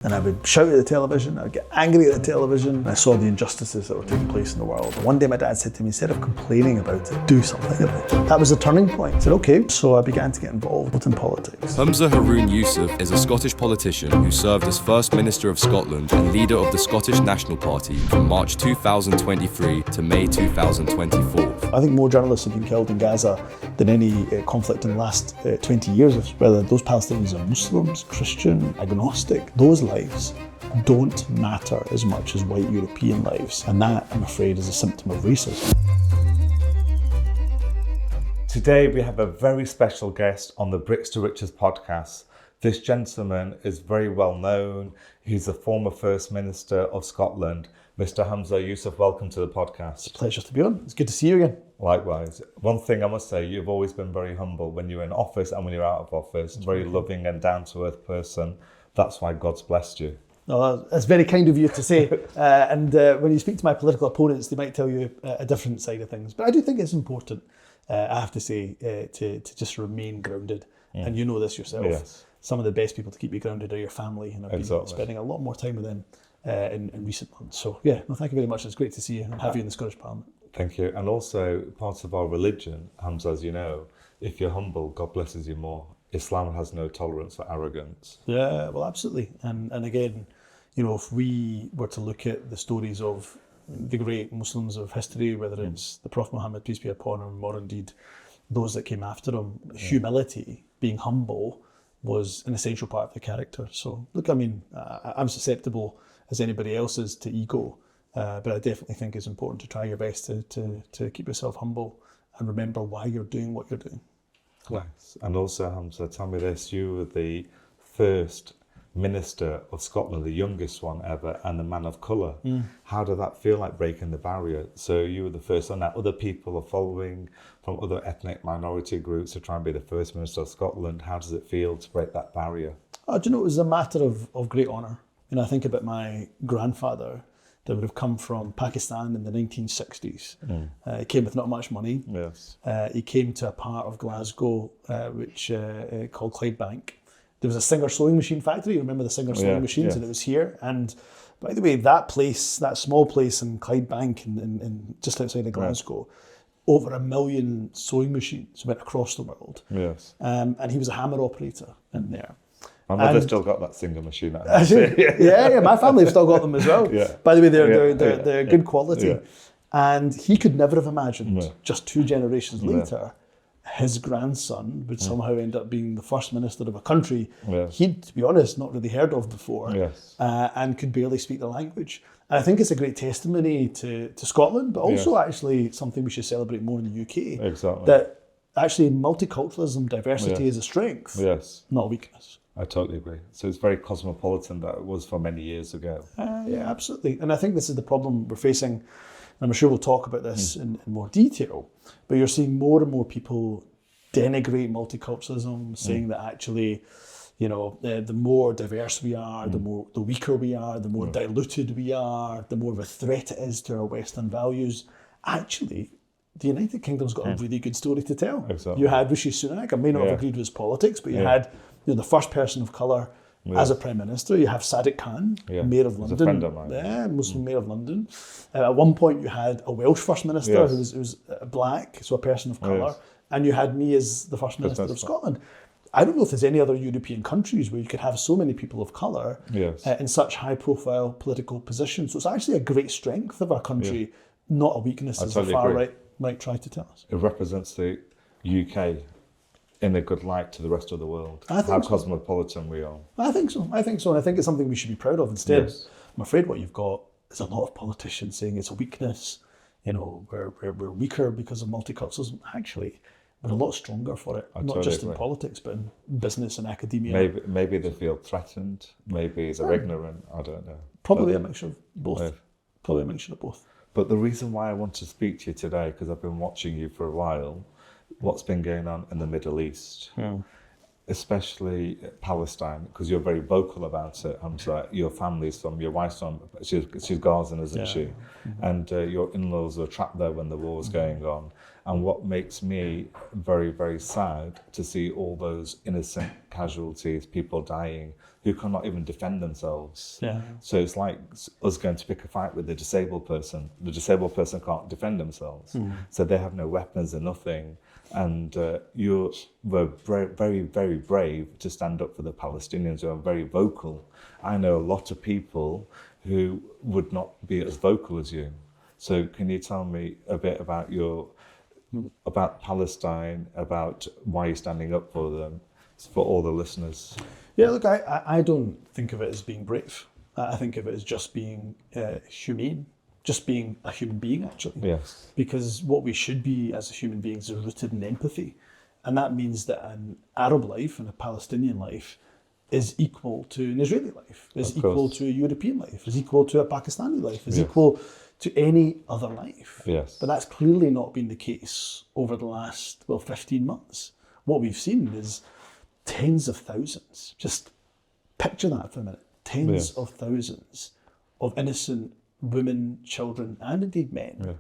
And I would shout at the television, I would get angry at the television, and I saw the injustices that were taking place in the world. And one day my dad said to me, instead of complaining about it, do something about it. That was the turning point. I said, okay, so I began to get involved in politics. Humza Yousaf is a Scottish politician who served as First Minister of Scotland and leader of the Scottish National Party from March 2023 to May 2024. I think more journalists have been killed in Gaza than any conflict in the last 20 years, whether those Palestinians are Muslims, Christian, agnostic. Those lives don't matter as much as white European lives, and that, I'm afraid, is a symptom of racism. Today we have a very special guest on the Bricks to Riches podcast. This gentleman is very well known. He's the former First Minister of Scotland. Mr. Humza Yousaf, welcome to the podcast. It's a pleasure to be on. It's good to see you again. Likewise. One thing I must say, you've always been very humble when you're in office and when you're out of office. Very loving and down-to-earth person. That's why God's blessed you. No, that's very kind of you to say. And when you speak to my political opponents, they might tell you a different side of things. But I do think it's important, I have to say, to just remain grounded. And you know this yourself. Yes. Some of the best people to keep you grounded are your family. And I've been Exactly. spending a lot more time with them in recent months. So yeah, no, thank you very much. It's great to see you and have you in the Scottish Parliament. Thank you. And also, part of our religion, Humza, as you know, if you're humble, God blesses you more. Islam has no tolerance for arrogance. Yeah, well, absolutely. And again, you know, if we were to look at the stories of the great Muslims of history, whether it's the Prophet Muhammad, peace be upon him, or indeed those that came after him, humility, being humble, was an essential part of the character. So, look, I mean, I'm susceptible as anybody else is to ego, but I definitely think it's important to try your best to keep yourself humble and remember why you're doing what you're doing. Nice. And also, Humza, tell me this, you were the first Minister of Scotland, the youngest one ever, and the man of colour. How did that feel like breaking the barrier? So you were the first, and now other people are following from other ethnic minority groups to try and be the First Minister of Scotland. How does it feel to break that barrier? Oh, do you know, it was a matter of great honour. You know, I think about my grandfather that would have come from Pakistan in the 1960s. He came with not much money. Yes. He came to a part of Glasgow which called Clydebank. There was a Singer sewing machine factory. You remember the Singer sewing machines, and it was here. And by the way, that place, that small place in Clydebank, in just outside of Glasgow, over 1 million sewing machines went across the world. Yes. And he was a hammer operator in there. My mother still got that Singer machine at home. yeah, my family have still got them as well. Yeah. By the way, they're good quality. Yeah. And he could never have imagined, just 2 generations later, his grandson would somehow end up being the First Minister of a country he'd, to be honest, not really heard of before, and could barely speak the language. And I think it's a great testimony to Scotland, but also actually something we should celebrate more in the UK. Exactly. That actually multiculturalism, diversity is a strength, not a weakness. I totally agree. So it's very cosmopolitan that it was for many years ago. Yeah, absolutely. And I think this is the problem we're facing. And I'm sure we'll talk about this in more detail, but you're seeing more and more people denigrate multiculturalism, saying that actually, you know, the more diverse we are, the weaker we are, the more diluted we are, the more of a threat it is to our Western values. Actually, the United Kingdom's got a really good story to tell. Exactly. You had Rishi Sunak. I may not have agreed with his politics, but you had the first person of colour as a Prime Minister. You have Sadiq Khan, Mayor of London. He's a friend of mine. Yeah, Muslim Mayor of London. At one point you had a Welsh First Minister who was black, so a person of colour. And you had me as the First Minister of Scotland. I don't know if there's any other European countries where you could have so many people of colour in such high-profile political positions. So it's actually a great strength of our country, not a weakness, as the far right might try to tell us. It represents the UK in a good light to the rest of the world. I think How so. cosmopolitan we are. I think so. And I think it's something we should be proud of. Instead, I'm afraid what you've got is a lot of politicians saying it's a weakness. You know, we're weaker because of multiculturalism. Actually, we're a lot stronger for it, not just in politics, but in business and academia. Maybe they feel threatened. Maybe they're ignorant. I don't know. Probably a mixture of both. Probably a mixture of both. But the reason why I want to speak to you today, because I've been watching you for a while, what's been going on in the Middle East, especially Palestine, because you're very vocal about it. Your family's from, your wife's from, she's Gazan, isn't she? And your in-laws were trapped there when the war was going on. And what makes me very, very sad to see all those innocent casualties, people dying, who cannot even defend themselves. Yeah. So it's like us going to pick a fight with a disabled person. The disabled person can't defend themselves. So they have no weapons and nothing. And you were very, very brave to stand up for the Palestinians, who are very vocal. I know a lot of people who would not be as vocal as you. So can you tell me a bit about about Palestine, about why you're standing up for them, for all the listeners? Yeah, look, I don't think of it as being brave. I think of it as just being humane, just being a human being, actually. Yes. Because what we should be as human beings is rooted in empathy. And that means that an Arab life and a Palestinian life is equal to an Israeli life, is equal to a European life, is equal to a Pakistani life, is equal to any other life. Yes. But that's clearly not been the case over the last, 15 months. What we've seen is tens of thousands, just picture that for a minute, tens of thousands of innocent women, children, and indeed men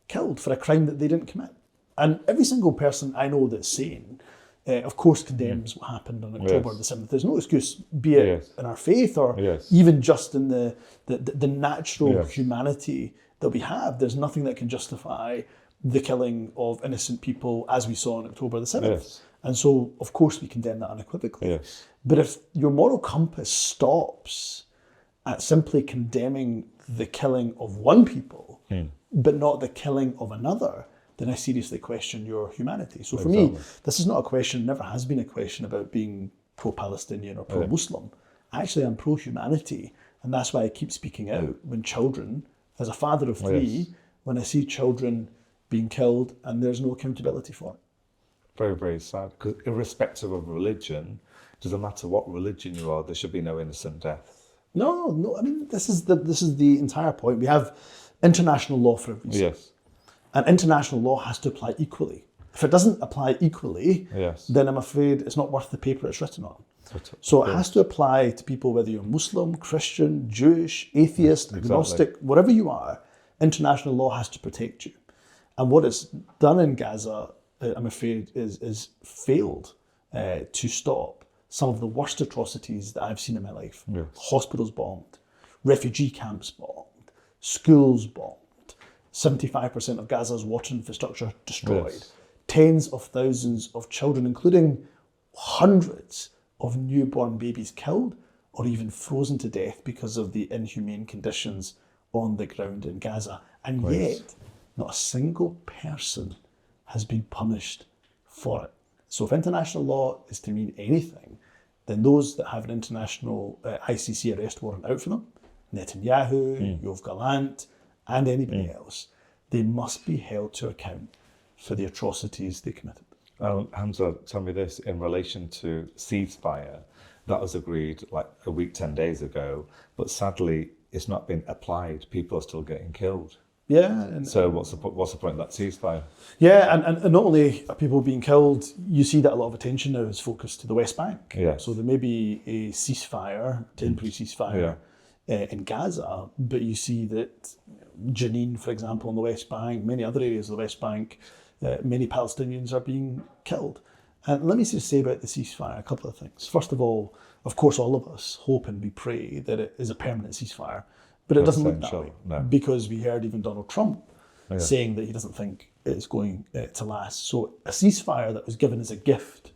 killed for a crime that they didn't commit. And every single person I know that's sane, of course, condemns what happened on October the 7th. There's no excuse, be it in our faith or even just in the natural humanity that we have. There's nothing that can justify the killing of innocent people as we saw on October the 7th. Yes. And so, of course, we condemn that unequivocally. Yes. But if your moral compass stops at simply condemning the killing of one people, but not the killing of another, then I seriously question your humanity. So for me, this is not a question, never has been a question about being pro-Palestinian or pro-Muslim. Actually, I'm pro-humanity. And that's why I keep speaking out when children, as a father of three, when I see children being killed and there's no accountability for it. Very, very sad. Because irrespective of religion, it doesn't matter what religion you are, there should be no innocent death. No. I mean, this is the entire point. We have international law for a reason. Yes. And international law has to apply equally. If it doesn't apply equally, then I'm afraid it's not worth the paper it's written on. So it has to apply to people, whether you're Muslim, Christian, Jewish, atheist, agnostic, whatever you are. International law has to protect you. And what it's done in Gaza, I'm afraid, is failed to stop some of the worst atrocities that I've seen in my life. Hospitals bombed, refugee camps bombed, schools bombed, 75% of Gaza's water infrastructure destroyed, tens of thousands of children, including hundreds of newborn babies killed or even frozen to death because of the inhumane conditions on the ground in Gaza. And yet, not a single person has been punished for it. So if international law is to mean anything, then those that have an international ICC arrest warrant out for them, Netanyahu, Yoav Gallant, and anybody else, they must be held to account for the atrocities they committed. Humza, tell me this, in relation to ceasefire, that was agreed like a week, 10 days ago, but sadly it's not been applied. People are still getting killed. Yeah. And so what's the point of that ceasefire? Yeah, and not only are people being killed, you see that a lot of attention now is focused to the West Bank. So there may be a ceasefire, temporary ceasefire in Gaza, but you see that Jenin, for example, on the West Bank, many other areas of the West Bank, many Palestinians are being killed. And let me just say about the ceasefire a couple of things. First of all, of course, all of us hope and we pray that it is a permanent ceasefire, but it doesn't look that way. No. Because we heard even Donald Trump saying that he doesn't think it's going to last. So a ceasefire that was given as a gift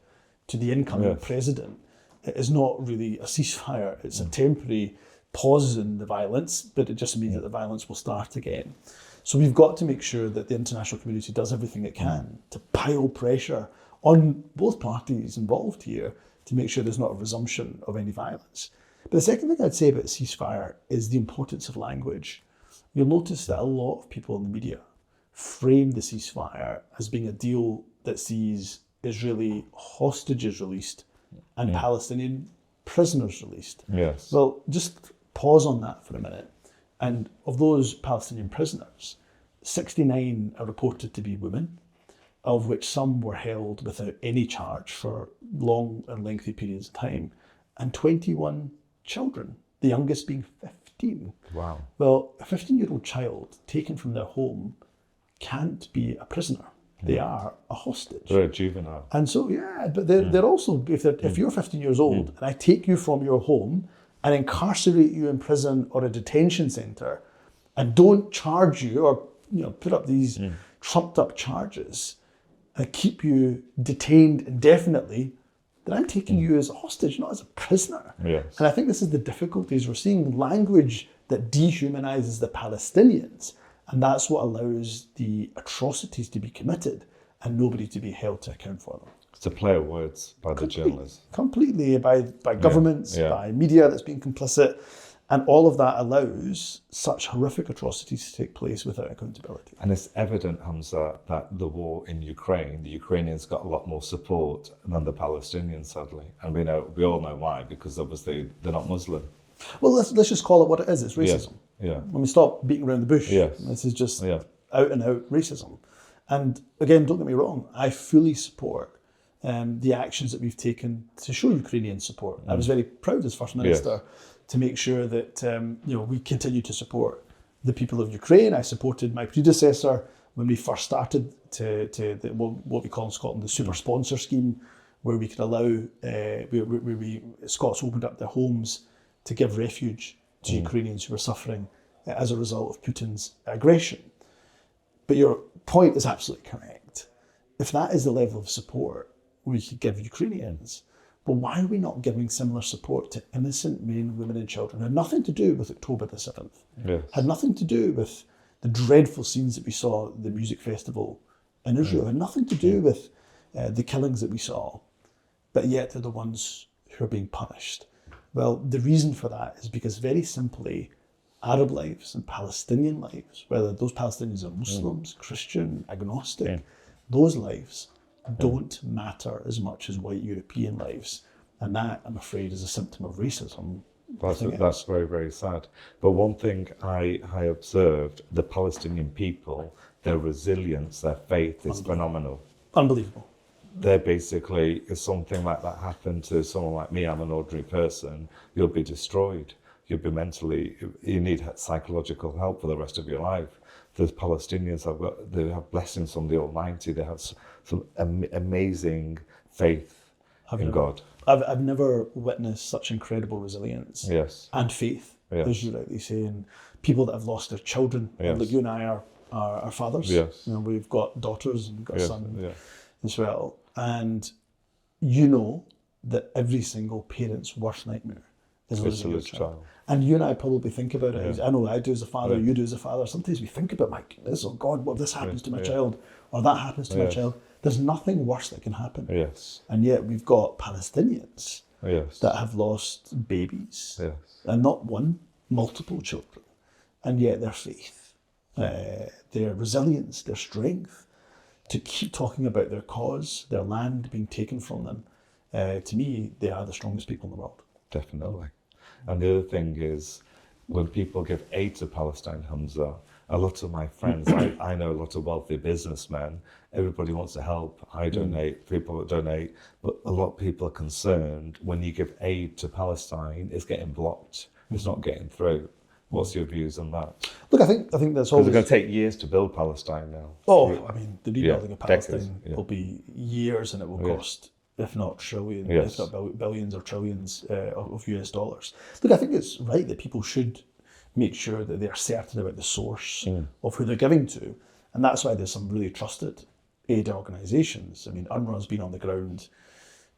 to the incoming president is not really a ceasefire. It's a temporary pause in the violence, but it just means that the violence will start again. So we've got to make sure that the international community does everything it can to pile pressure on both parties involved here to make sure there's not a resumption of any violence. But the second thing I'd say about a ceasefire is the importance of language. You'll notice that a lot of people in the media frame the ceasefire as being a deal that sees Israeli hostages released and Palestinian prisoners released. Well, just pause on that for a minute. And of those Palestinian prisoners, 69 are reported to be women, of which some were held without any charge for long and lengthy periods of time, and 21 children, the youngest being 15. Wow. Well, a 15-year-old child taken from their home can't be a prisoner. They are a hostage. They're a juvenile. And so, but they're also, if you're 15 years old and I take you from your home and incarcerate you in prison or a detention centre and don't charge you or put up these trumped up charges and keep you detained indefinitely, then I'm taking you as a hostage, not as a prisoner. Yes. And I think this is the difficulties. We're seeing language that dehumanises the Palestinians, and that's what allows the atrocities to be committed and nobody to be held to account for them. It's a play of words by the journalists. Completely, by governments, by media that's been complicit, and all of that allows such horrific atrocities to take place without accountability. And it's evident, Humza, that the war in Ukraine, the Ukrainians got a lot more support than the Palestinians, sadly. And we all know why, because obviously they're not Muslim. Well, let's just call it what it is. It's racism. Yeah. When we stop beating around the bush, this is just out and out racism. And again, don't get me wrong, I fully support the actions that we've taken to show Ukrainian support. I was very proud as First Minister to make sure that we continue to support the people of Ukraine. I supported my predecessor when we first started what we call in Scotland the super sponsor scheme, where we could allow Scots opened up their homes to give refuge to Ukrainians who were suffering as a result of Putin's aggression. But your point is absolutely correct. If that is the level of support we could give Ukrainians, but why are we not giving similar support to innocent men, women and children? It had nothing to do with October the 7th. Yes. Had nothing to do with the dreadful scenes that we saw at the music festival in Israel. Had nothing to do with the killings that we saw. But yet they're the ones who are being punished. Well, the reason for that is because very simply, Arab lives and Palestinian lives, whether those Palestinians are Muslims, Christian, agnostic, those lives don't matter as much as white European lives. And that, I'm afraid, is a symptom of racism. That's very, very sad. But one thing I observed, the Palestinian people, their resilience, their faith is phenomenal. Unbelievable. They're basically, if something like that happened to someone like me, I'm an ordinary person, you'll be destroyed. You'll be you need psychological help for the rest of your life. The Palestinians they have blessings from the Almighty. They have some amazing faith in God. I've never witnessed such incredible resilience and faith, as you rightly say, and people that have lost their children. Like you and I are fathers. Yes. We've got daughters and we've got a son as well. And you know that every single parent's worst nightmare is losing a child. And you and I probably think about it. I know I do as a father, you do as a father. Sometimes we think about, my goodness, oh God, what if this happens to my child, or that happens to my child. There's nothing worse that can happen. Yes. And yet we've got Palestinians that have lost babies. Yes. And not one, multiple children. And yet their faith, their resilience, their strength to keep talking about their cause, their land being taken from them, to me, they are the strongest people in the world. Definitely. And the other thing is, when people give aid to Palestine, Humza, a lot of my friends, I know a lot of wealthy businessmen, everybody wants to help. I donate, people donate, but a lot of people are concerned when you give aid to Palestine, it's getting blocked. It's not getting through. What's your views on that? Look, I think that's always... It's going to take years to build Palestine now. Oh, I mean, the rebuilding of Palestine decades, will be years, and it will cost, if not trillions, if not billions or trillions of US dollars. Look, I think it's right that people should make sure that they're certain about the source of who they're giving to. And that's why there's some really trusted aid organisations. I mean, UNRWA's been on the ground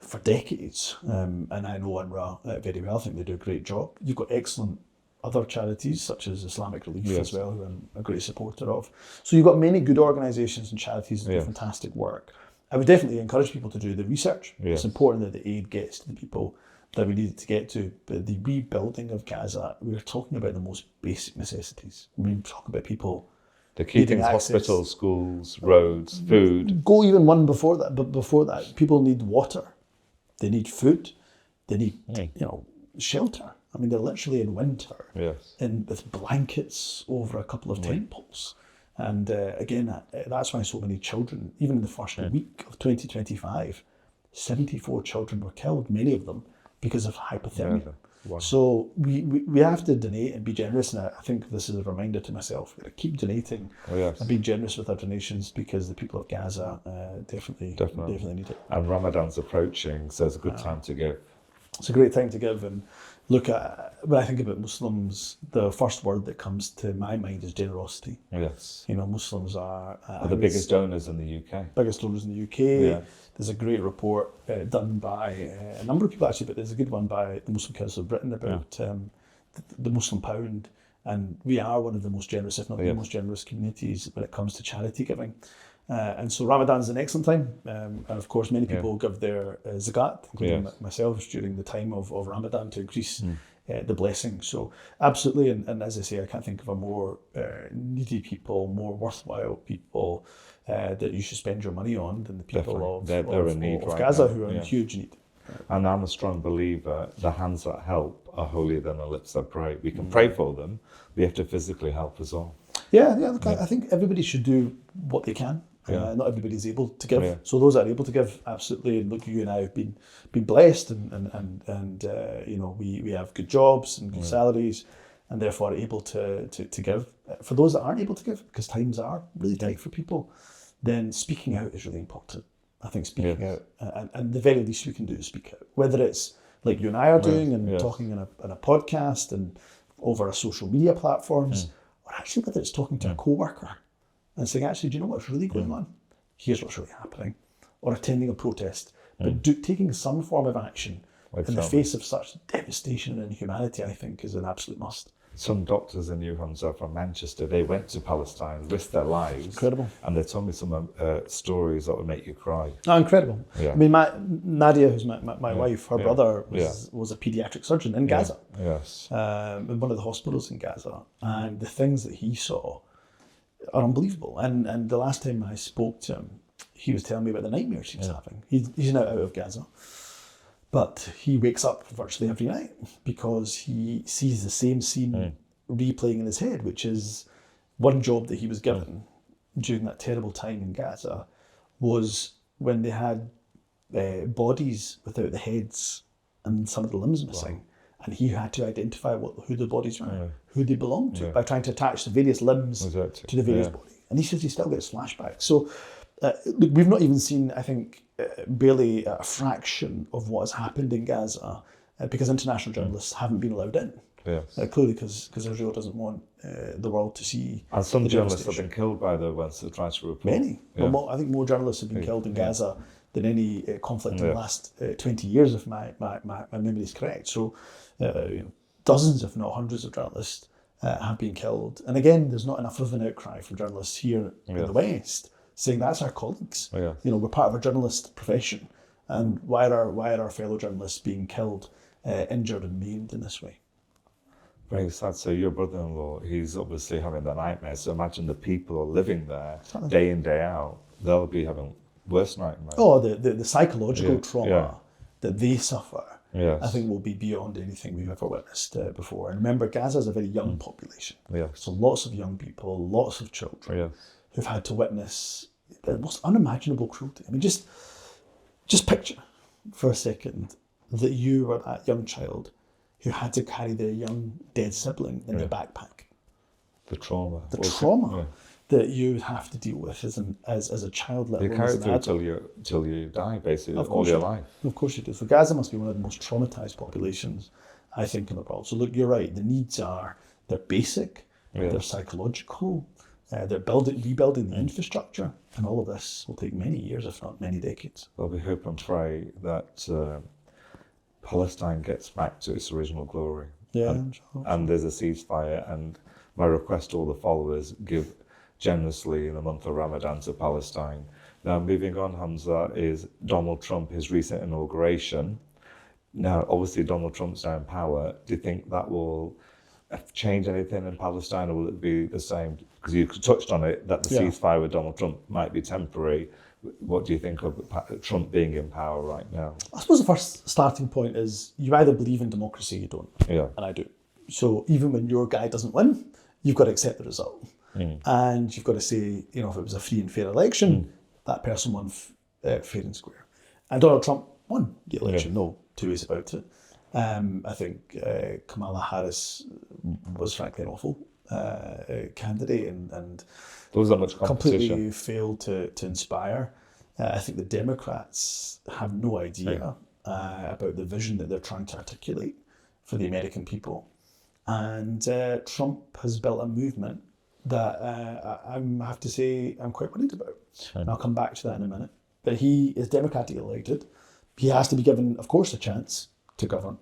for decades, and I know UNRWA very well. I think they do a great job. You've got excellent other charities such as Islamic Relief as well, who I'm a great supporter of. So you've got many good organisations and charities that do fantastic work. I would definitely encourage people to do the research. It's important that the aid gets to the people that we need it to get to. But the rebuilding of Gaza, we're talking about the most basic necessities. We're talking about people... The key things, hospitals, schools, roads, food. Go even one before that, but before that, people need water. They need food. They need, shelter. I mean, they're literally in winter, with blankets over a couple of tent poles. And again, that's why so many children, even in the first week of 2025, 74 children were killed, many of them because of hypothermia. Wow. So we have to donate and be generous, and I think this is a reminder to myself. We've got to keep donating and being generous with our donations, because the people of Gaza definitely need it. And Ramadan's approaching, so it's a good time to give. It's a great time to give. And look, when I think about Muslims, the first word that comes to my mind is generosity. Yes. You know, Muslims are the biggest donors in the UK. Biggest donors in the UK. Yeah. There's a great report done by a number of people actually, but there's a good one by the Muslim Council of Britain about the Muslim pound. And we are one of the most generous, if not the most generous communities when it comes to charity giving. And so Ramadan's an excellent time. And of course, many people give their zakat, including myself, during the time of Ramadan to increase the blessing. So absolutely, and as I say, I can't think of a more needy people, more worthwhile people that you should spend your money on than the people of Gaza, who are in huge need. And I'm a strong believer, the hands that help are holier than the lips that pray. We can pray for them, we have to physically help as well. Look, I think everybody should do what they can. Not everybody's able to give. So those that are able to give, absolutely. And look, you and I have been blessed, and you know, we have good jobs and good salaries, and therefore are able to give. For those that aren't able to give, because times are really tight for people, then speaking out is really important. I think speaking out, and the very least we can do is speak out. Whether it's like you and I are doing and talking in a podcast and over our social media platforms, or actually whether it's talking to a co-worker and saying, actually, do you know what's really going on? Here's what's really happening. Or attending a protest. But taking some form of action in the face of such devastation and inhumanity, I think, is an absolute must. Some doctors in Humza from Manchester, they went to Palestine, risked their lives. Incredible. And they told me some stories that would make you cry. Oh, incredible. Yeah. I mean, Nadia, who's my wife, her brother was a paediatric surgeon in Gaza. Yes. In one of the hospitals in Gaza. And the things that he saw are unbelievable. And the last time I spoke to him, he was telling me about the nightmares he was having. He's now out of Gaza. But he wakes up virtually every night because he sees the same scene replaying in his head, which is one job that he was given during that terrible time in Gaza was when they had bodies without the heads and some of the limbs missing. Wow. And he had to identify who the bodies were, who they belonged to, by trying to attach the various limbs to the various bodies. And he says he still gets flashbacks. So look, we've not even seen, I think, barely a fraction of what has happened in Gaza because international journalists haven't been allowed in. Yes. Clearly because Israel doesn't want the world to see. And some journalists have been killed by the ones that try to report. Many. Yeah. Well, I think more journalists have been killed in Gaza than any conflict in the last 20 years, if my memory is correct. So dozens, if not hundreds of journalists have been killed. And again, there's not enough of an outcry from journalists here in the West saying that's our colleagues. You know, we're part of a journalist profession, and why are our fellow journalists being killed, injured and maimed in this way? Very sad. So your brother-in-law, he's obviously having the nightmare. So imagine the people who are living there day in, day out. They'll be having worse nightmares. Oh, the psychological trauma that they suffer, I think will be beyond anything we've ever witnessed before. And remember, Gaza is a very young population. So lots of young people, lots of children who've had to witness the most unimaginable cruelty. I mean, just picture for a second that you were that young child who had to carry their young dead sibling in their backpack. The trauma. The trauma that you would have to deal with as a child. You carry it through till you die, basically, all your life. Of course you do. So Gaza must be one of the most traumatized populations, I think, in the world. So look, you're right. The needs they're basic, they're psychological, they're rebuilding the infrastructure, and all of this will take many years, if not many decades. Well, we hope and pray that Palestine gets back to its original glory. And there's a ceasefire, and my request to all the followers, give generously in the month of Ramadan to Palestine. Now, moving on, Humza, is Donald Trump, his recent inauguration. Now, obviously, Donald Trump's now in power. Do you think that will change anything in Palestine, or will it be the same? Because you touched on it, that the ceasefire with Donald Trump might be temporary. What do you think of Trump being in power right now? I suppose the first starting point is you either believe in democracy or you don't. And I do. So even when your guy doesn't win, you've got to accept the result. And you've got to say, if it was a free and fair election, that person won fair and square. And Donald Trump won the election, no two ways about it. I think Kamala Harris was frankly an awful candidate and There wasn't much competition. completely failed to inspire. I think the Democrats have no idea about the vision that they're trying to articulate for the American people. And Trump has built a movement that I have to say I'm quite worried about. And I'll come back to that in a minute. But he is democratically elected. He has to be given, of course, a chance to govern.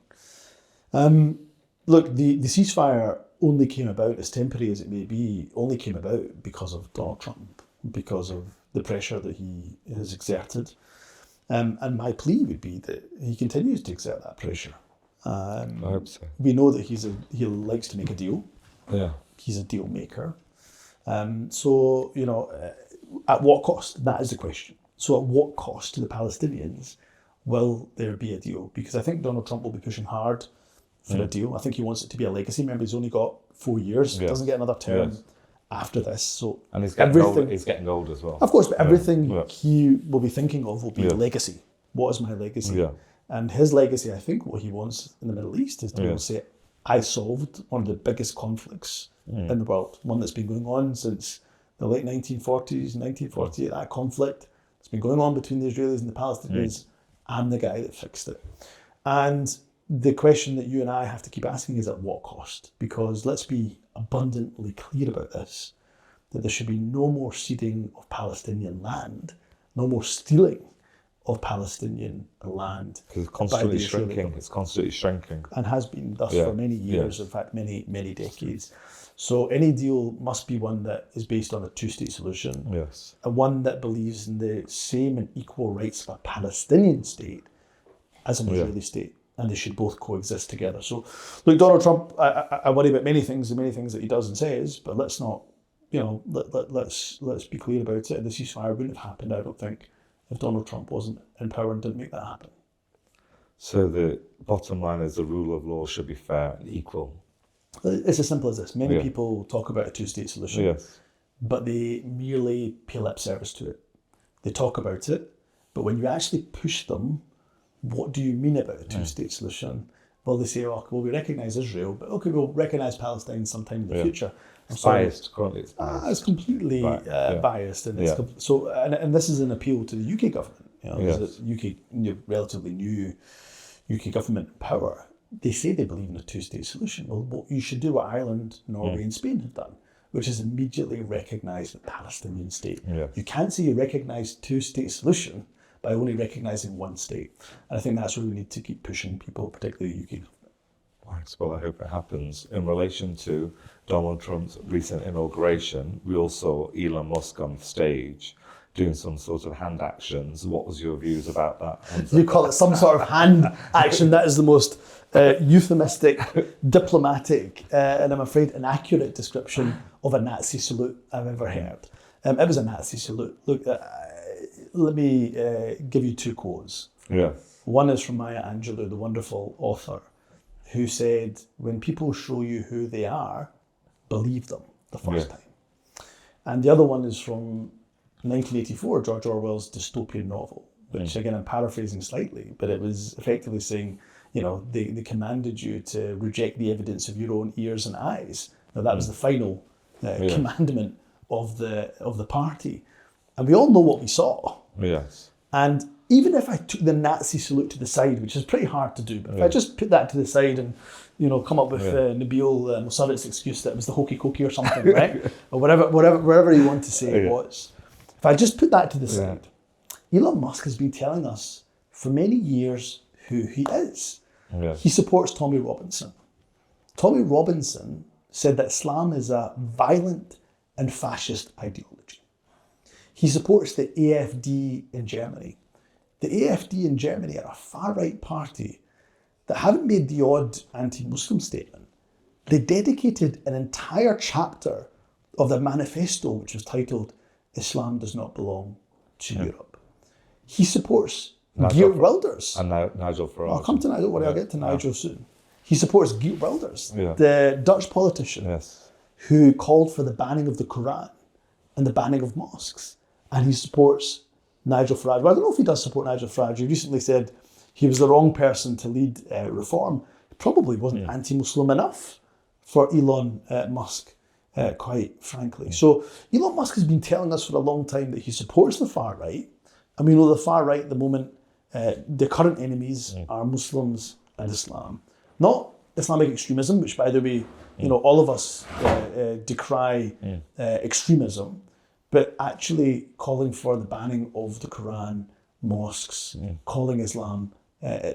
Look, the ceasefire only came about, as temporary as it may be, only came about because of Donald Trump, because of the pressure that he has exerted. And my plea would be that he continues to exert that pressure. I hope so. We know that he likes to make a deal. Yeah. He's a deal maker. So, at what cost? That is the question. So at what cost to the Palestinians will there be a deal? Because I think Donald Trump will be pushing hard for a deal. I think he wants it to be a legacy. Remember, he's only got 4 years. Yes. Doesn't get another term Yes. after this. So And he's getting old. He's getting old as well. of course, but everything Yeah. he will be thinking of will be Yeah. legacy. What is my legacy? Yeah. And his legacy, I think, what he wants in the Middle East is to be able to Yeah. say, I solved one of the biggest conflicts in the world, one that's been going on since the late 1940s, 1948, that conflict. It's been going on between the Israelis and the Palestinians. I'm the guy that fixed it. And the question that you and I have to keep asking is at what cost? Because let's be abundantly clear about this, that there should be no more ceding of Palestinian land, no more stealing of Palestinian land. It's constantly by the Israeli shrinking. government. It's constantly shrinking. And has been thus Yeah. for many years, Yes. in fact, many decades. So any deal must be one that is based on a two-state solution, Yes. and one that believes in the same and equal rights of a Palestinian state as an Israeli state, and they should both coexist together. So, look, Donald Trump, I worry about many things that he does and says, but let's not, let's be clear about it. And the ceasefire wouldn't have happened, I don't think, if Donald Trump wasn't in power and didn't make that happen. So the bottom line is the rule of law should be fair and equal. It's as simple as this. Many Yeah. people talk about a two-state solution, Yes. but they merely pay lip service to it. They talk about it, but when you actually push them, what do you mean about a two-state solution? Well, they say, well, we recognise Israel, but okay, we'll recognise Palestine sometime in the future. It's biased. Currently, it's biased. It's completely biased, and Yeah. so. And this is an appeal to the UK government. Yes. The UK, relatively new UK government in power. They say they believe in a two-state solution. Well, you should do what Ireland, Norway, and Spain have done, which is immediately recognise the Palestinian state. Yeah. You can't say you recognise two-state solution by only recognising one state. And I think that's where we need to keep pushing people, particularly the UK. Thanks. Well, I hope it happens. In relation to Donald Trump's recent inauguration, we all saw Elon Musk on stage doing some sort of hand actions. What was your views about that? You call it some sort of hand action. That is the most euphemistic, diplomatic, and I'm afraid inaccurate description of a Nazi salute I've ever heard. It was a Nazi salute. Look, let me give you two quotes. Yeah. One is from Maya Angelou, the wonderful author, who said, when people show you who they are, believe them the first time. And the other one is from 1984, George Orwell's dystopian novel, which again, I'm paraphrasing slightly, but it was effectively saying, they commanded you to reject the evidence of your own ears and eyes. Now that was the final commandment of the party. And we all know what we saw. Yes. And even if I took the Nazi salute to the side, which is pretty hard to do, but if I just put that to the side and, come up with Nabeel Mussarat's excuse that it was the hokey cokey or something, right? Or wherever you want to say it was. If I just put that to the side, Elon Musk has been telling us for many years who he is. Yes. He supports Tommy Robinson. Tommy Robinson said that Islam is a violent and fascist ideology. He supports the AfD in Germany. The AfD in Germany are a far-right party that haven't made the odd anti-Muslim statement. They dedicated an entire chapter of their manifesto, which was titled, Islam Does Not Belong to Europe. He supports Geert Wilders. And Nigel Farage. I'll come to Nigel, I'll get to Nigel soon. He supports Geert Wilders, Yeah. the Dutch politician Yes. who called for the banning of the Quran and the banning of mosques. And he supports Nigel Farage. Well, I don't know if he does support Nigel Farage. He recently said, he was the wrong person to lead reform. He probably wasn't anti-Muslim enough for Elon Musk, quite frankly. So Elon Musk has been telling us for a long time that he supports the far right. And we know the far right at the moment, the current enemies are Muslims and Islam. Not Islamic extremism, which, by the way, all of us decry extremism, but actually calling for the banning of the Quran, mosques, calling Islam,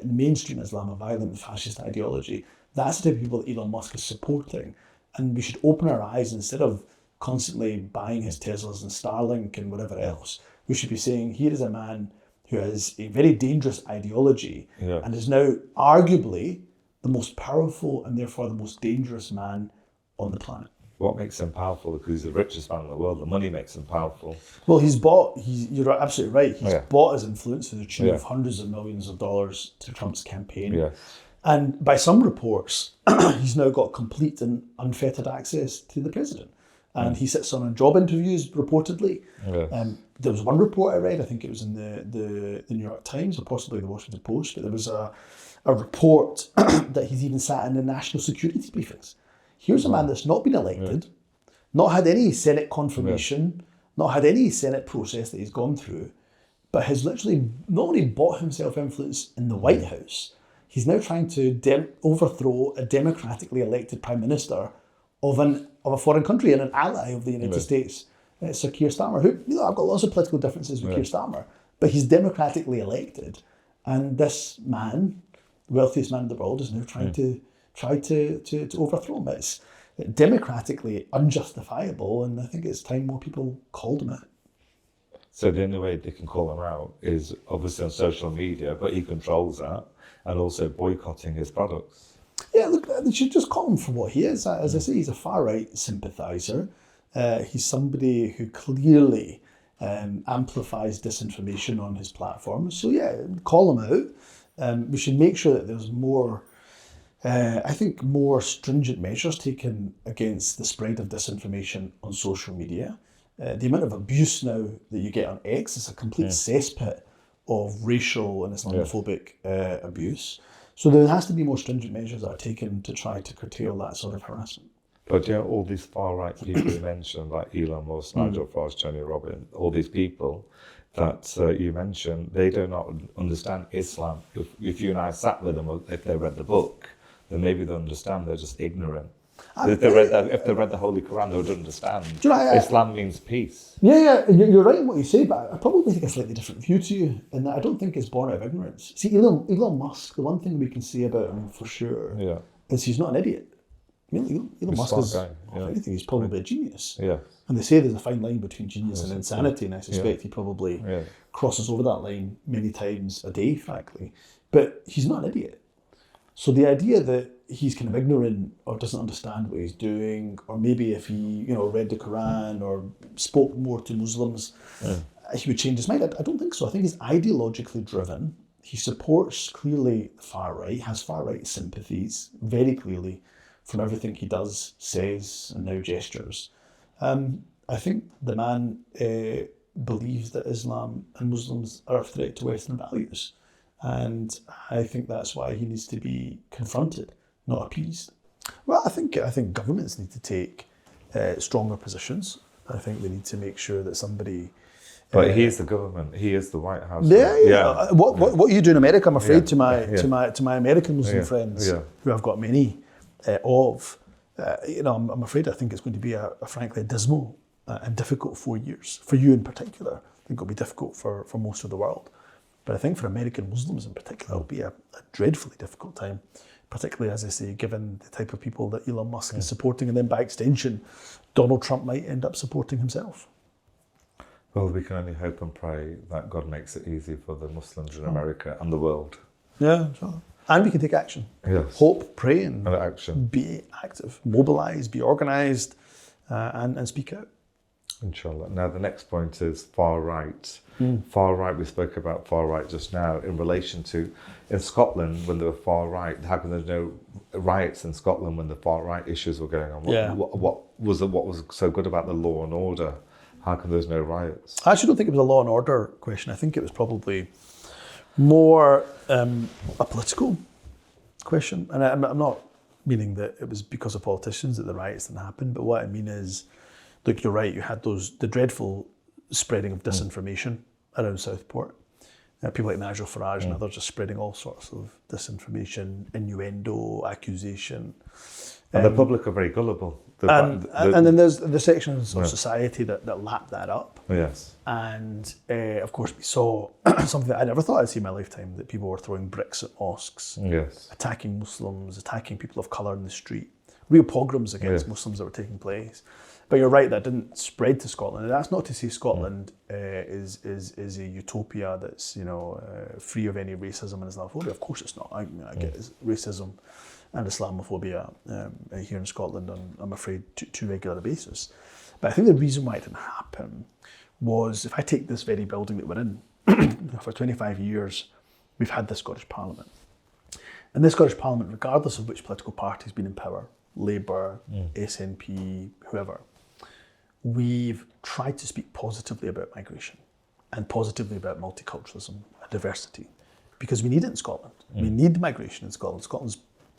mainstream Islam, a violent fascist ideology. That's the type of people that Elon Musk is supporting. And we should open our eyes instead of constantly buying his Teslas and Starlink and whatever else. We should be saying, here is a man who has a very dangerous ideology and is now arguably the most powerful and therefore the most dangerous man on the planet. What makes him powerful? Because he's the richest man in the world. The money makes him powerful. Well, you're absolutely right. He's bought his influence to the tune of hundreds of millions of dollars to Trump's campaign. Yeah. And by some reports, he's now got complete and unfettered access to the president. And he sits on job interviews, reportedly. Yeah. There was one report I read, I think it was in the New York Times or possibly the Washington Post, but there was a report that he's even sat in the national security briefings. Here's a man that's not been elected, not had any Senate confirmation, not had any Senate process that he's gone through, but has literally not only bought himself influence in the White House, he's now trying to overthrow a democratically elected prime minister of a foreign country and an ally of the United States, Sir Keir Starmer, who, I've got lots of political differences with Keir Starmer, but he's democratically elected. And this man, the wealthiest man in the world, is now trying to overthrow him. It's democratically unjustifiable, and I think it's time more people called him out. So the only way they can call him out is obviously on social media, but he controls that, and also boycotting his products. Yeah, look, they should just call him for what he is. As I say, he's a far-right sympathiser. He's somebody who clearly amplifies disinformation on his platform. So yeah, call him out. We should make sure that there's more stringent measures taken against the spread of disinformation on social media. The amount of abuse now that you get on X is a complete cesspit of racial and Islamophobic abuse. So there has to be more stringent measures that are taken to try to curtail that sort of harassment. But all these far-right people you mentioned, like Elon Musk, Nigel Farage, Tony Robbins, all these people that you mentioned, they do not understand Islam. If you and I sat with them, or if they read the book, then maybe they understand. They're just ignorant. If they read the Holy Quran, they would understand. Islam means peace. Yeah, you're right in what you say, but I probably take a slightly different view to you, in that I don't think it's born out of ignorance. See, Elon Musk, the one thing we can say about him for sure is he's not an idiot. Elon Musk is, if anything, he's probably a genius. Yeah. And they say there's a fine line between genius and insanity, and I suspect he probably crosses over that line many times a day, frankly. But he's not an idiot. So the idea that he's kind of ignorant or doesn't understand what he's doing, or maybe if he, read the Quran or spoke more to Muslims, he would change his mind. I don't think so. I think he's ideologically driven. He supports clearly the far right, has far right sympathies very clearly from everything he does, says, and now gestures. I think the man believes that Islam and Muslims are a threat to Western values. And I think that's why he needs to be confronted, not appeased. Well, I think governments need to take stronger positions. I think they need to make sure that somebody... But he is the government. He is the White House. Yeah. What you do in America, I'm afraid, to my American Muslim friends, who I've got many of, I'm afraid I think it's going to be frankly a dismal and difficult 4 years for you in particular. I think it'll be difficult for most of the world. But I think for American Muslims in particular, it'll be a dreadfully difficult time, particularly, as I say, given the type of people that Elon Musk is supporting, and then by extension, Donald Trump might end up supporting himself. Well, we can only hope and pray that God makes it easy for the Muslims in America and the world. Yeah, sure. And we can take action. Yes. Hope, pray, and action. Be active, mobilise, be organised, and speak out. Inshallah. Now, the next point is far right. Far right, we spoke about far right just now in relation to, in Scotland, when they were far right, how come there's no riots in Scotland when the far right issues were going on? What was so good about the law and order? How come there's no riots? I actually don't think it was a law and order question. I think it was probably more a political question. And I'm not meaning that it was because of politicians that the riots didn't happen, but what I mean is, look, you're right, you had the dreadful spreading of disinformation around Southport. People like Nigel Farage and others are spreading all sorts of disinformation, innuendo, accusation. And the public are very gullible. And then there's the sections of society that lap that up. Yes. And of course we saw something that I never thought I'd see in my lifetime, that people were throwing bricks at mosques, attacking Muslims, attacking people of colour in the street, real pogroms against Muslims that were taking place. But you're right, that didn't spread to Scotland. And that's not to say Scotland is a utopia that's free of any racism and Islamophobia. Of course it's not. I get racism and Islamophobia here in Scotland on, I'm afraid, too regular a basis. But I think the reason why it didn't happen was, if I take this very building that we're in, for 25 years, we've had the Scottish Parliament. And the Scottish Parliament, regardless of which political party has been in power, Labour, SNP, whoever, we've tried to speak positively about migration and positively about multiculturalism and diversity, because we need it in Scotland. We need migration in Scotland. Scotland's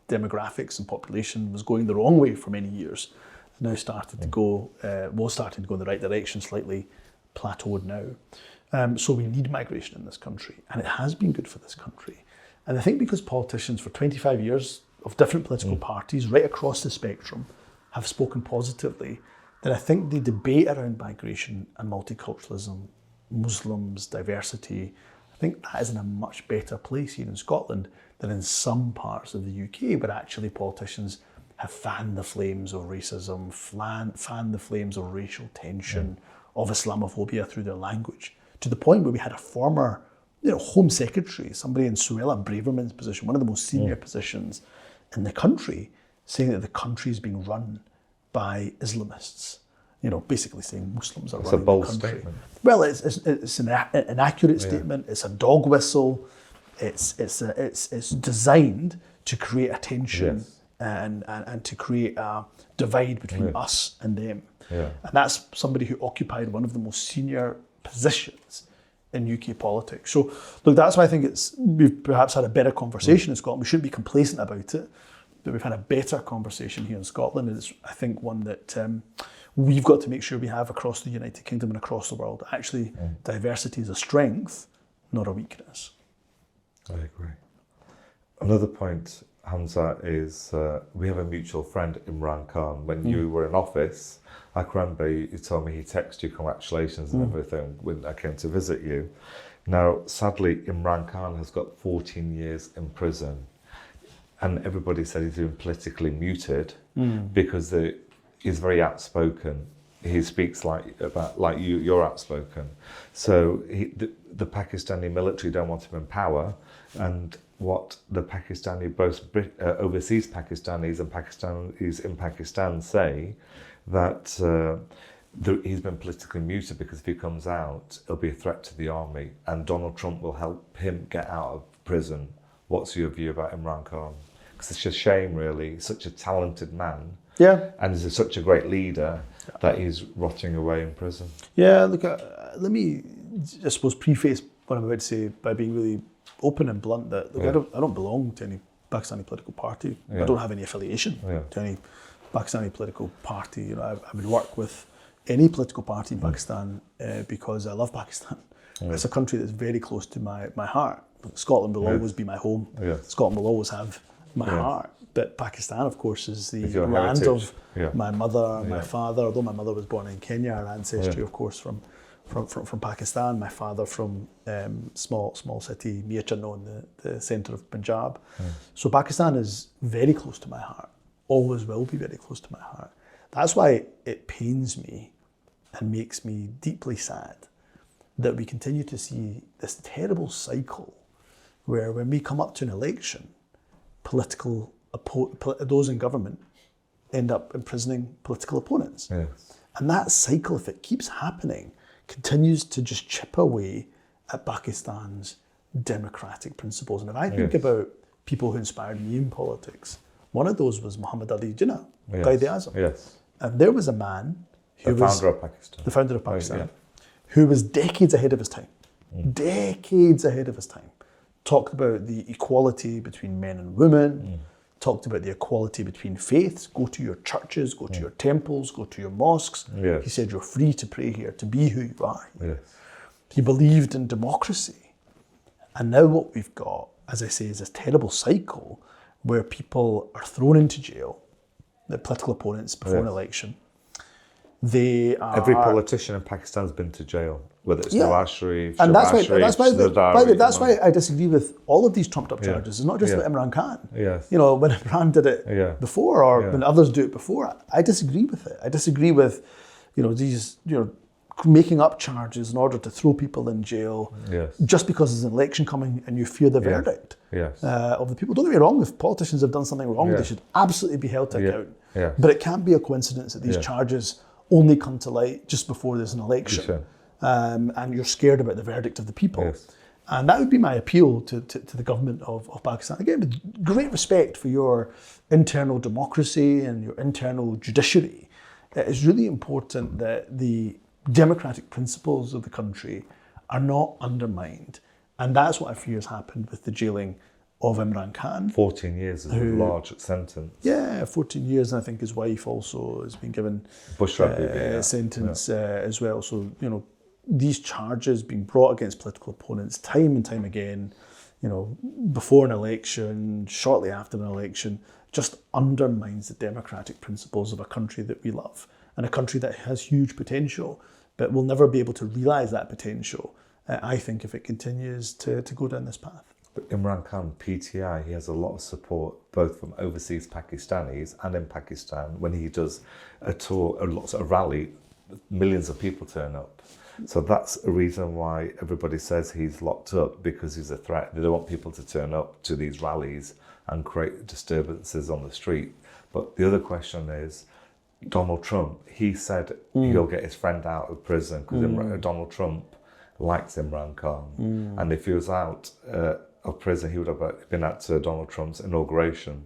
demographics and population was going the wrong way for many years. Now was starting to go in the right direction, slightly plateaued now. So we need migration in this country, and it has been good for this country. And I think because politicians for 25 years of different political parties right across the spectrum have spoken positively, that I think the debate around migration and multiculturalism, Muslims, diversity, I think that is in a much better place here in Scotland than in some parts of the UK, where actually politicians have fanned the flames of racism, fanned the flames of racial tension, of Islamophobia through their language, to the point where we had a former Home Secretary, somebody in Suella Braverman's position, one of the most senior positions in the country, saying that the country is being run by Islamists. Basically saying Muslims are running the country. Statement. Well, it's an inaccurate statement. It's a dog whistle. It's designed to create a tension and to create a divide between us and them. Yeah. And that's somebody who occupied one of the most senior positions in UK politics. So, look, that's why I think we've perhaps had a better conversation in Scotland. We shouldn't be complacent about it, but we've had a better conversation here in Scotland. And it's, I think, one that we've got to make sure we have across the United Kingdom and across the world. Actually, diversity is a strength, not a weakness. I agree. Another point, Humza, is we have a mutual friend, Imran Khan. When you were in office, I can remember you told me he texted you congratulations and everything when I came to visit you. Now, sadly, Imran Khan has got 14 years in prison, and everybody said he's been politically muted because he's very outspoken. He speaks like you're outspoken. So the Pakistani military don't want him in power, and what the Pakistani, both overseas Pakistanis and Pakistanis in Pakistan say, that he's been politically muted because if he comes out, it'll be a threat to the army, and Donald Trump will help him get out of prison. What's your view about Imran Khan? Because it's just a shame, really. He's such a talented man. Yeah. And he's such a great leader that he's rotting away in prison. Yeah, look, let me, I suppose, preface what I'm about to say by being really open and blunt that look, I don't belong to any Pakistani political party. I don't have any affiliation to any Pakistani political party. I would work with any political party in Pakistan because I love Pakistan. It's a country that's very close to my heart. Scotland will always be my home. Scotland will always have my heart. But Pakistan, of course, is the land heritage of my mother, my father. Although my mother was born in Kenya, our ancestry, of course, from Pakistan. My father from small city Miachano in the centre of Punjab. So Pakistan is very close to my heart. Always will be very close to my heart. That's why it pains me and makes me deeply sad that we continue to see this terrible cycle where when we come up to an election, those in government end up imprisoning political opponents. And that cycle, if it keeps happening, continues to just chip away at Pakistan's democratic principles. And if I think about people who inspired me in politics, one of those was Muhammad Ali Jinnah, Quaid-e-Azam. And there was a man who was the founder of Pakistan, who was decades ahead of his time, talked about the equality between men and women, talked about the equality between faiths. Go to your churches, go to your temples, go to your mosques. Yes. He said you're free to pray here, to be who you are. Yes. He believed in democracy. And now what we've got, as I say, is this terrible cycle where people are thrown into jail, the political opponents, before an election. They are... Every politician in Pakistan's been to jail, whether it's Nawaz Sharif, and Shehbaz Sharif, that's why I disagree with all of these trumped up charges. It's not just about Imran Khan. Yes. You know, when Imran did it before, or when others do it before, I disagree with it. I disagree with, these, making up charges in order to throw people in jail just because there's an election coming and you fear the verdict of the people. Don't get me wrong, if politicians have done something wrong, they should absolutely be held to account. But it can't be a coincidence that these charges only come to light just before there's an election. And you're scared about the verdict of the people. And that would be my appeal to the government of Pakistan. Again, with great respect for your internal democracy and your internal judiciary, it is really important that the democratic principles of the country are not undermined. And that's what I fear has happened with the jailing of Imran Khan. 14 years is a large sentence. Yeah, 14 years, and I think his wife also has been given a sentence as well. So, these charges being brought against political opponents time and time again, before an election, shortly after an election, just undermines the democratic principles of a country that we love, and a country that has huge potential, but will never be able to realise that potential, I think, if it continues to go down this path. But Imran Khan, PTI, he has a lot of support both from overseas Pakistanis and in Pakistan. When he does a tour, lots of rally, millions of people turn up. So that's a reason why everybody says he's locked up, because he's a threat. They don't want people to turn up to these rallies and create disturbances on the street. But the other question is, Donald Trump, he said he'll get his friend out of prison because Donald Trump likes Imran Khan. And if he was out of prison, he would have been at Donald Trump's inauguration.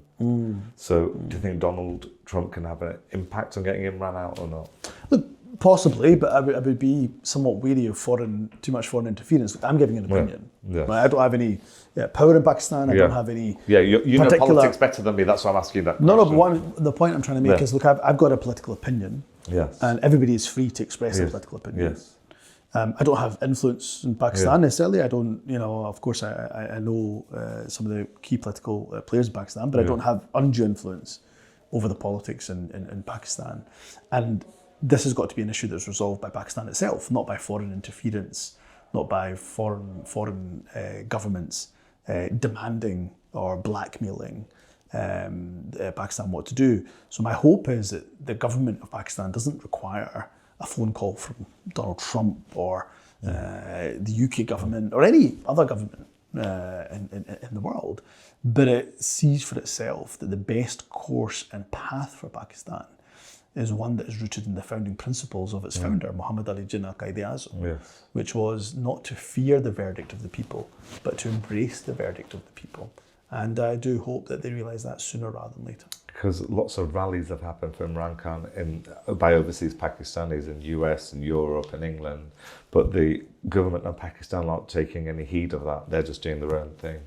So do you think Donald Trump can have an impact on getting Imran out or not? Look, possibly, but I would be somewhat wary of too much foreign interference. I'm giving an opinion. I don't have any power in Pakistan. I don't have any you know politics better than me. That's why I'm asking that question. No, but the point I'm trying to make is, look, I've got a political opinion. Yes. And everybody is free to express their political opinion. Yes. I don't have influence in Pakistan necessarily. I don't, of course, I know some of the key political players in Pakistan, but I don't have undue influence over the politics in Pakistan. And this has got to be an issue that's resolved by Pakistan itself, not by foreign interference, not by foreign governments demanding or blackmailing Pakistan what to do. So my hope is that the government of Pakistan doesn't require a phone call from Donald Trump or the UK government or any other government in the world, but it sees for itself that the best course and path for Pakistan is one that is rooted in the founding principles of its founder, Muhammad Ali Jinnah Quaid-e-Azam, which was not to fear the verdict of the people, but to embrace the verdict of the people. And I do hope that they realise that sooner rather than later. Because lots of rallies have happened for Imran Khan by overseas Pakistanis in US and Europe and England, but the government of Pakistan aren't taking any heed of that. They're just doing their own thing.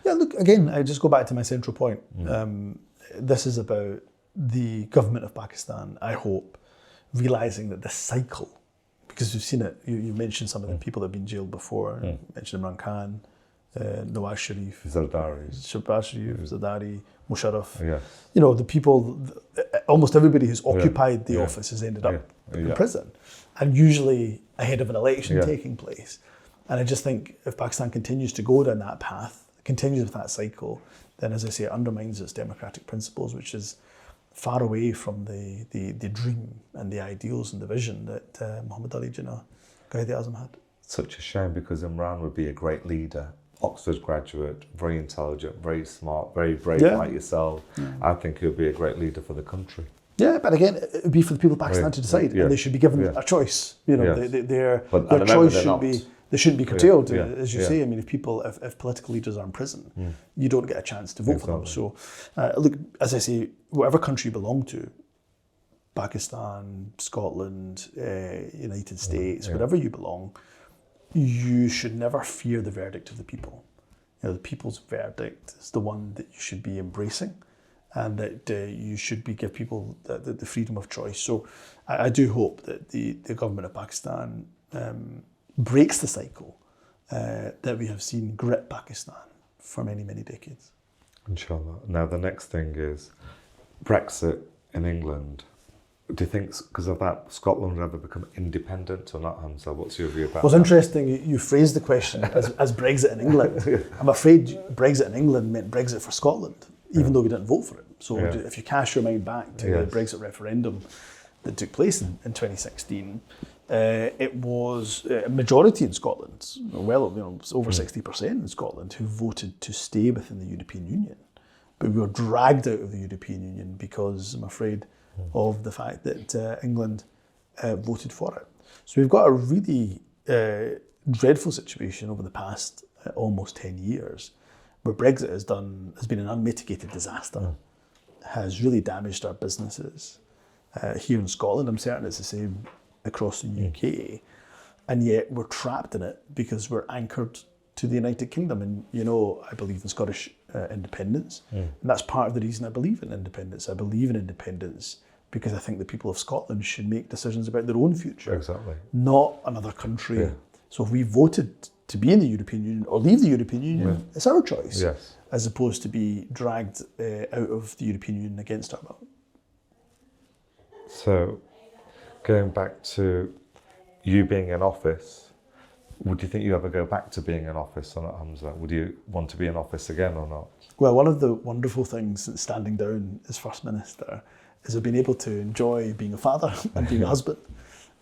Yeah, look, again, I just go back to my central point. This is about the government of Pakistan, I hope, realising that this cycle, because we've seen it, you mentioned some of the people that have been jailed before, you mentioned Imran Khan, Nawaz Sharif, Shehbaz Sharif, Zardari, Musharraf. The people, almost everybody who's occupied the office has ended up in prison, and usually ahead of an election taking place. And I just think if Pakistan continues to go down that path, continues with that cycle, then, as I say, it undermines its democratic principles, which is far away from the dream and the ideals and the vision that Muhammad Ali Jinnah Quaid-e-Azam had. Such a shame, because Imran would be a great leader. Oxford graduate, very intelligent, very smart, very brave like yourself. I think he'll be a great leader for the country. Yeah, but again, it would be for the people of Pakistan to decide, and they should be given a choice. Their choice shouldn't be curtailed, as you say. I mean, if political leaders are in prison, you don't get a chance to vote for them. So, look, as I say, whatever country you belong to, Pakistan, Scotland, United States, wherever you belong, you should never fear the verdict of the people. the people's verdict is the one that you should be embracing, and that you should give people the freedom of choice. So I do hope that the government of Pakistan breaks the cycle that we have seen grip Pakistan for many, many decades. Inshallah. Now the next thing is Brexit in England. Do you think because of that Scotland will ever become independent or not, Humza? What's your view about Well, it's that? interesting you phrased the question as Brexit in England. I'm afraid Brexit in England meant Brexit for Scotland, even though we didn't vote for it. So if you cast your mind back to the Brexit referendum that took place in 2016, it was a majority in Scotland, over 60% in Scotland, who voted to stay within the European Union. But we were dragged out of the European Union because, I'm afraid, of the fact that England voted for it. So we've got a really dreadful situation over the past almost 10 years where Brexit has been an unmitigated disaster, has really damaged our businesses here in Scotland. I'm certain it's the same across the UK, and yet we're trapped in it because we're anchored to the United Kingdom. And I believe in Scottish independence, and that's part of the reason I believe in independence. I believe in independence because I think the people of Scotland should make decisions about their own future, Exactly. not another country. Yeah. So if we voted to be in the European Union or leave the European Union, it's our choice, as opposed to be dragged out of the European Union against our will. So, going back to you being in office, would you think you ever go back to being in office or not, Humza? Would you want to be in office again or not? Well, one of the wonderful things that's standing down as First Minister is I've been able to enjoy being a father and being a husband.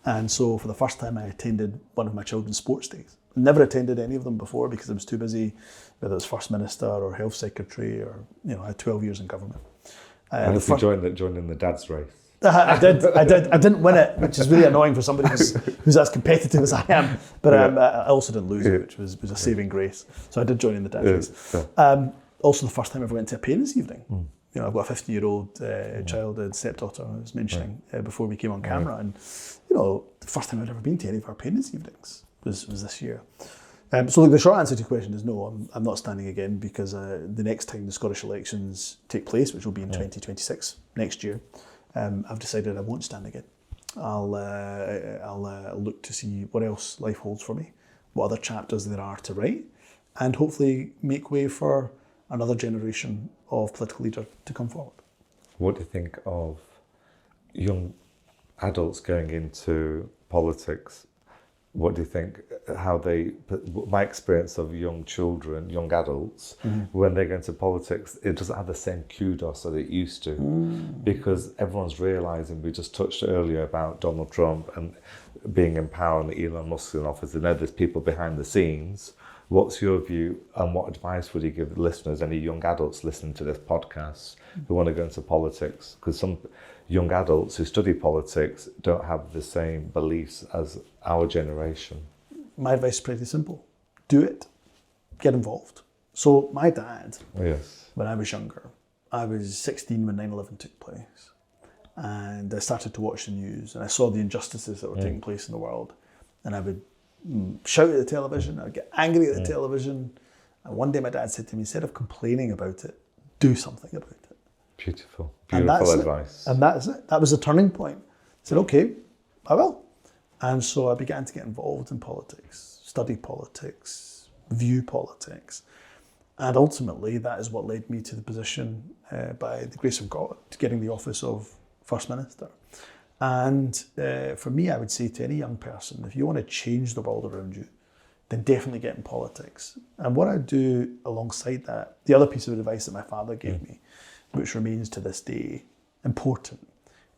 And so for the first time I attended one of my children's sports days. Never attended any of them before because I was too busy, whether it's First Minister or Health Secretary or, I had 12 years in government. And if you joined in the dad's race? I did. I didn't win it, which is really annoying for somebody who's as competitive as I am. But I also didn't lose it, which was a saving grace. So I did join in the dance race. Also, the first time I ever went to a parents' evening. I've got a 50-year-old child, a stepdaughter, I was mentioning before we came on camera, and the first time I'd ever been to any of our parents' evenings was this year. So the short answer to your question is no, I'm not standing again because the next time the Scottish elections take place, which will be in 2026 next year. I've decided I won't stand again. I'll look to see what else life holds for me, what other chapters there are to write, and hopefully make way for another generation of political leader to come forward. What do you think of young adults going into politics? What do you think, my experience of young children, young adults, when they go into politics, it doesn't have the same kudos that it used to, because everyone's realising, we just touched earlier about Donald Trump and being in power and Elon Musk in office, they know there's people behind the scenes. What's your view and what advice would you give listeners, any young adults listening to this podcast who want to go into politics? Because some young adults who study politics don't have the same beliefs as our generation. My advice is pretty simple. Do it. Get involved. So my dad, when I was younger, I was 16 when 9/11 took place. And I started to watch the news and I saw the injustices that were taking place in the world. And I would shout at the television, I'd get angry at the television. And one day my dad said to me, instead of complaining about it, do something about it. Beautiful advice. And that's it. That was a turning point. I said, okay, I will. And so I began to get involved in politics, study politics, view politics. And ultimately, that is what led me to the position, by the grace of God, to getting the office of First Minister. And for me, I would say to any young person, if you want to change the world around you, then definitely get in politics. And what I do alongside that, the other piece of advice that my father gave me, which remains to this day important,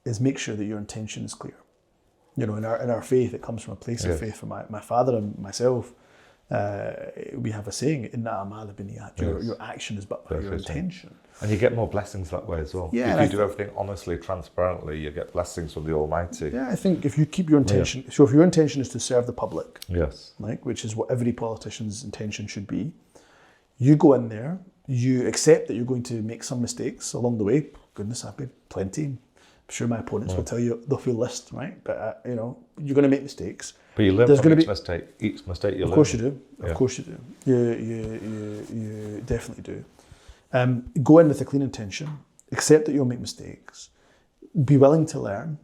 is make sure that your intention is clear. In our faith, it comes from a place of faith. For my father and myself, we have a saying, Inna a'mal binniyat, your action is but your intention. And you get more blessings that way as well. Yeah, if you do everything honestly, transparently, you get blessings from the Almighty. Yeah, I think if you keep your intention, so if your intention is to serve the public, which is what every politician's intention should be, you go in there, you accept that you're going to make some mistakes along the way. Goodness, I've made plenty. sure my opponents will tell you the full list, right? But you know, you're going to make mistakes. But you learn There's from gonna each be- mistake. Each mistake you learn. Of course you do. Yeah. Of course you do. You definitely do. Go in with a clean intention. Accept that you'll make mistakes. Be willing to learn.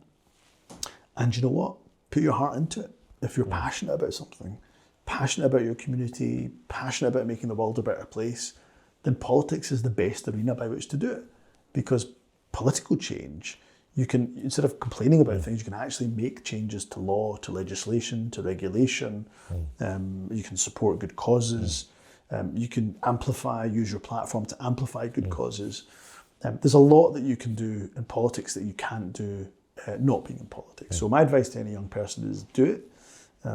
And you know what? Put your heart into it. If you're passionate about something, passionate about your community, passionate about making the world a better place, then politics is the best arena by which to do it. Because political change, you can, instead of complaining about things, you can actually make changes to law, to legislation, to regulation. You can support good causes. You can use your platform to amplify good causes. There's a lot that you can do in politics that you can't do not being in politics. So my advice to any young person is do it.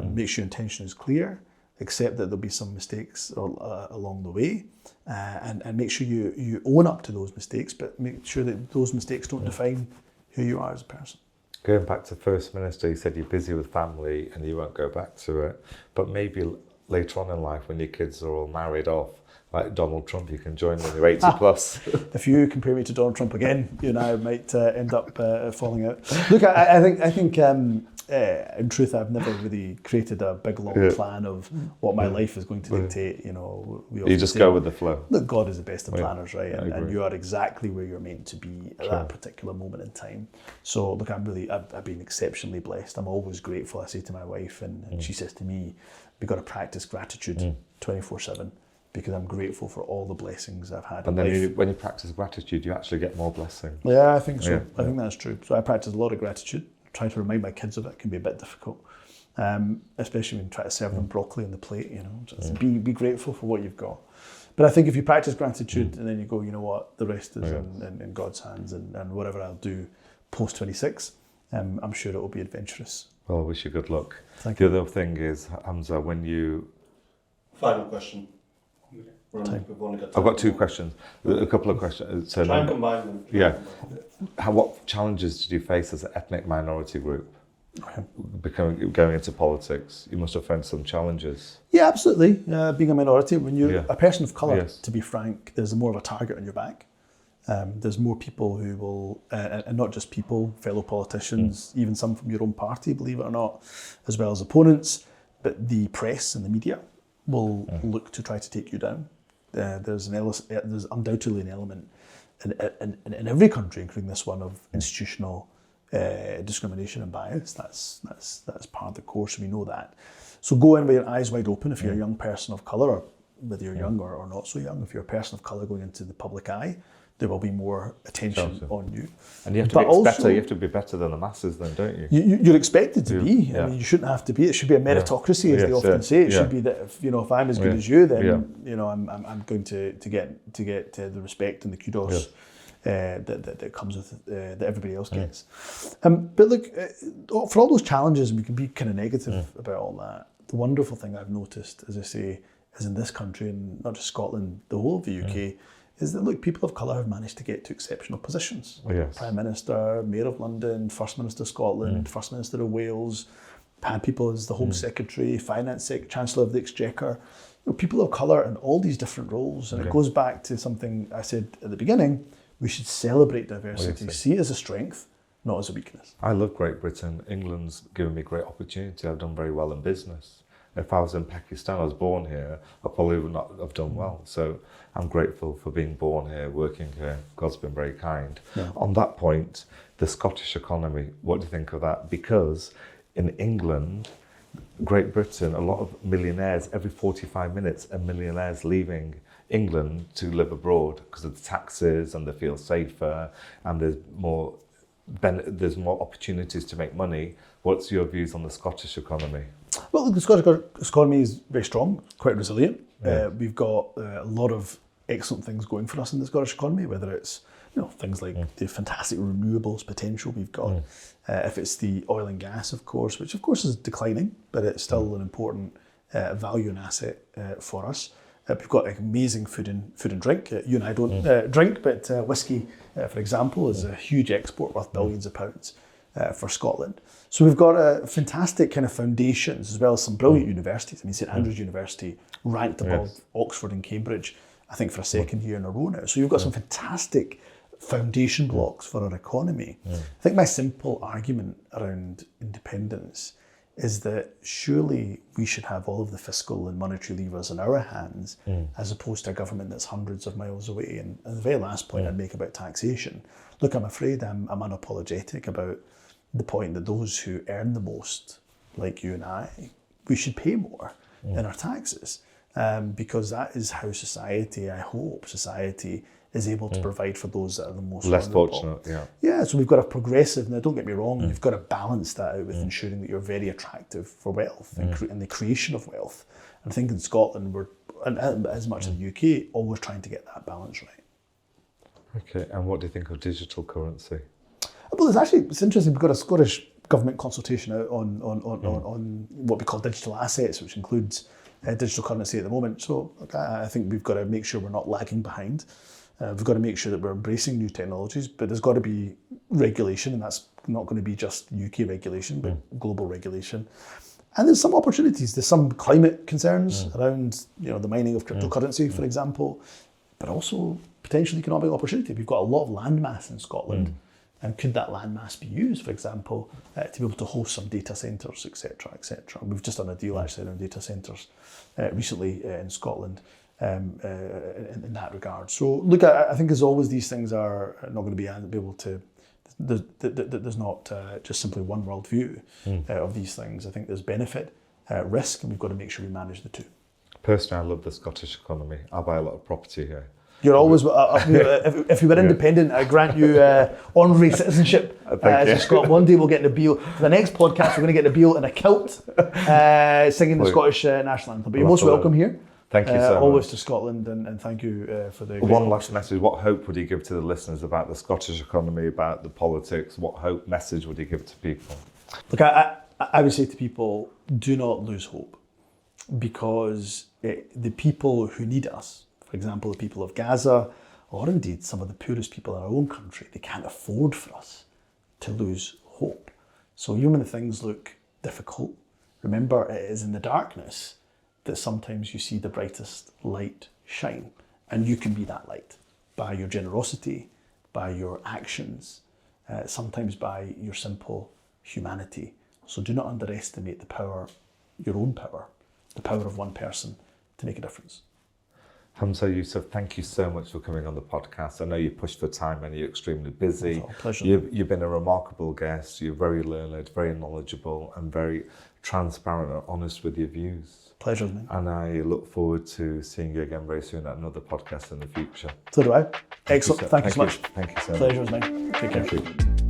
Make sure your intention is clear. Accept that there'll be some mistakes along the way, and make sure you own up to those mistakes, but make sure that those mistakes don't define who you are as a person. Going back to First Minister, you said you're busy with family and you won't go back to it. But maybe later on in life, when your kids are all married off, like Donald Trump, you can join when you're 80 plus. If you compare me to Donald Trump again, you and I might end up falling out. Look, I think in truth, I've never really created a big long plan of what my life is going to dictate. You know, You just go with the flow. Look, God is the best of planners, right? I agree. And you are exactly where you're meant to be at that particular moment in time. So look, I've been exceptionally blessed. I'm always grateful. I say to my wife, and she says to me, we've got to practice gratitude 24/7. Because I'm grateful for all the blessings I've had And in life. then when you practice gratitude, you actually get more blessing. Yeah, I think so. Yeah, I think that's true. So I practice a lot of gratitude. Try to remind my kids of it can be a bit difficult, especially when you try to serve them broccoli on the plate. You know, just be grateful for what you've got. But I think if you practice gratitude and then you go, you know what, the rest is in God's hands, and whatever I'll do post 26, I'm sure it will be adventurous. Well, I wish you good luck. Thank The other thing is, Humza, when you... Final question. We've only got I've got two questions, a couple of questions. So Try and combine them. Yeah. What challenges did you face as an ethnic minority group? Going into politics, you must have found some challenges. Yeah, absolutely. Being a minority, when you're a person of colour, Yes. to be frank, there's more of a target on your back. There's more people who will, and not just people, fellow politicians, even some from your own party, believe it or not, as well as opponents, but the press and the media will look to try to take you down. There's undoubtedly an element in every country, including this one, of institutional discrimination and bias. That's part of the course. We know that. So go in with your eyes wide open if you're a young person of colour, or whether you're young or not so young. If you're a person of colour going into the public eye, there will be more attention on you. And you have to But be also, better. You have to be better than the masses, then, don't you? You're expected to be. Yeah. I mean, you shouldn't have to be. It should be a meritocracy, as they often say. It should be that if I'm as good as you, then I'm going to get the respect and the kudos that comes with that everybody else gets. But look, for all those challenges, we can be kind of negative about all that. The wonderful thing I've noticed, as I say, is in this country, and not just Scotland, the whole of the UK. Is that, look, people of colour have managed to get to exceptional positions. Yes. Prime Minister, Mayor of London, First Minister of Scotland, First Minister of Wales, had people as the Home Secretary, Chancellor of the Exchequer. People of colour in all these different roles. And it goes back to something I said at the beginning, we should celebrate diversity, see it as a strength, not as a weakness. I love Great Britain. England's given me great opportunity. I've done very well in business. If I was in Pakistan, I was born here, I probably would not have done well. So I'm grateful for being born here, working here. God's been very kind. Yeah. On that point, the Scottish economy, what do you think of that? Because in England, Great Britain, a lot of millionaires, every 45 minutes, a millionaire's leaving England to live abroad because of the taxes, and they feel safer, and there's more opportunities to make money. What's your views on the Scottish economy? Well, the Scottish economy is very strong, quite resilient. We've got a lot of excellent things going for us in the Scottish economy, whether it's things like the fantastic renewables potential we've got. If it's the oil and gas, of course, which of course is declining, but it's still an important value and asset for us. We've got amazing food and drink. You and I don't drink, but whiskey, for example, is a huge export worth billions of pounds for Scotland. So we've got fantastic kind of foundations, as well as some brilliant universities. I mean, St Andrews University ranked above Oxford and Cambridge, I think, for a second year in a row now. So you've got some fantastic foundation blocks for our economy. I think my simple argument around independence is that surely we should have all of the fiscal and monetary levers in our hands as opposed to a government that's hundreds of miles away. And the very last point I'd make about taxation, look, I'm afraid I'm unapologetic about the point that those who earn the most, like you and I, we should pay more in our taxes, because that is how society, I hope, society is able to provide for those that are the most less vulnerable. fortunate. Yeah, so we've got a progressive, now don't get me wrong, you've got to balance that out with ensuring that you're very attractive for wealth and the creation of wealth. And I think in Scotland, we're, and as much as the UK, always trying to get that balance right. Okay, and what do you think of digital currency? Well, it's interesting, we've got a Scottish Government consultation out on what we call digital assets, which includes digital currency at the moment. So I think we've got to make sure we're not lagging behind. We've got to make sure that we're embracing new technologies, but there's got to be regulation, and that's not going to be just UK regulation, but global regulation. And there's some opportunities. There's some climate concerns around, the mining of cryptocurrency, for example, but also potential economic opportunity. We've got a lot of landmass in Scotland, and could that landmass be used, for example, to be able to host some data centres, etc., etc. We've just done a deal actually around data centres recently in Scotland. In that regard. So look, I think as always, these things are not going to be able to, there's not just simply one worldview of these things. I think there's benefit, risk, and we've got to make sure we manage the two. Personally, I love the Scottish economy. I buy a lot of property here. You're always, if you were independent, I grant you honorary citizenship as a Scot. One day we'll get Nabeel. For the next podcast, we're going to get Nabeel in a kilt singing the Scottish national anthem. But you're most welcome here. Thank you so always much. To Scotland, and thank you for the... One last message. What hope would you give to the listeners about the Scottish economy, about the politics? What hope message would you give to people? Look, I would say to people, do not lose hope, because the people who need us, for example, the people of Gaza, or indeed some of the poorest people in our own country, they can't afford for us to lose hope. So even when things look difficult, remember it is in the darkness that sometimes you see the brightest light shine. And you can be that light by your generosity, by your actions, sometimes by your simple humanity. So do not underestimate the power, your own power, the power of one person to make a difference. Humza Yousaf, thank you so much for coming on the podcast. I know you pushed for time and you're extremely busy. It's a pleasure. You've been a remarkable guest. You're very learned, very knowledgeable, and very transparent and honest with your views. Pleasure, man. And I look forward to seeing you again very soon at another podcast in the future. So do I. Excellent. Thank you so much. Thank you so much. Pleasure, man. Take care. Thank you.